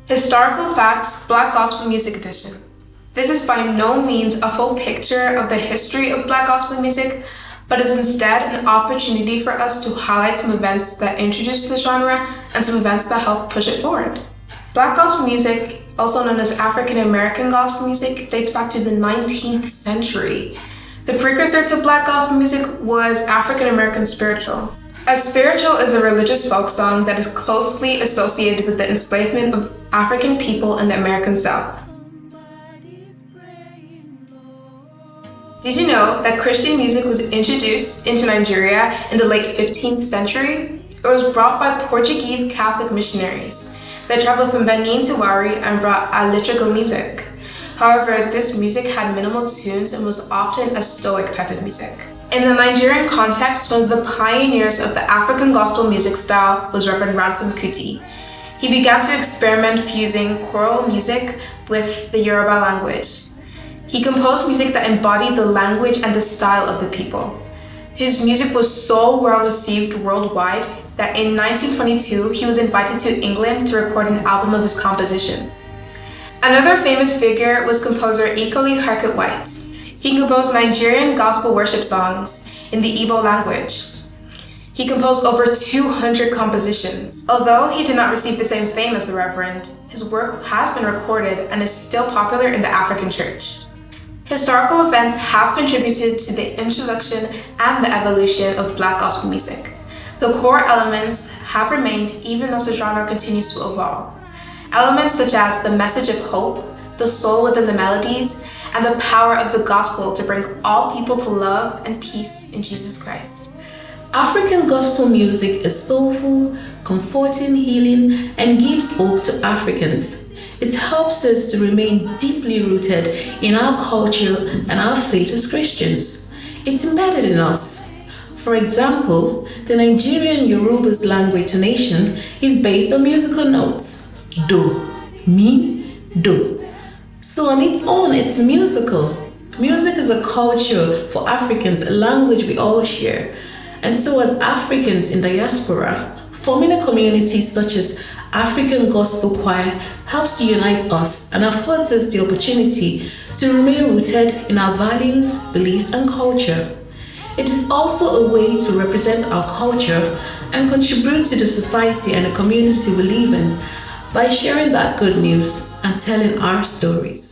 Historical Facts Black Gospel Music Edition. This is by no means a full picture of the history of Black gospel music, but is instead an opportunity for us to highlight some events that introduced the genre and some events that helped push it forward. Black gospel music, also known as African American gospel music, dates back to the 19th century. The precursor to Black gospel music was African American spiritual. A spiritual is a religious folk song that is closely associated with the enslavement of African people in the American South. Did you know that Christian music was introduced into Nigeria in the late 15th century? It was brought by Portuguese Catholic missionaries that traveled from Benin to Wari and brought a liturgical music. However, this music had minimal tunes and was often a stoic type of music. In the Nigerian context, one of the pioneers of the African gospel music style was Reverend Ransom Kuti. He began to experiment fusing choral music with the Yoruba language. He composed music that embodied the language and the style of the people. His music was so well received worldwide that in 1922 he was invited to England to record an album of his compositions. Another famous figure was composer Ikoli Harket White. He composed Nigerian gospel worship songs in the Igbo language. He composed over 200 compositions. Although he did not receive the same fame as the Reverend, his work has been recorded and is still popular in the African church. Historical events have contributed to the introduction and the evolution of Black gospel music. The core elements have remained even as the genre continues to evolve. Elements such as the message of hope, the soul within the melodies, and the power of the gospel to bring all people to love and peace in Jesus Christ. African gospel music is soulful, comforting, healing, and gives hope to Africans. It helps us to remain deeply rooted in our culture and our faith as Christians. It's embedded in us. For example, the Nigerian Yoruba language tonation is based on musical notes: do, mi, do. So on its own, it's musical. Music is a culture for Africans, a language we all share. And so as Africans in diaspora, forming a community such as African Gospel Choir helps to unite us and affords us the opportunity to remain rooted in our values, beliefs, and culture. It is also a way to represent our culture and contribute to the society and the community we live in by sharing that good news and telling our stories.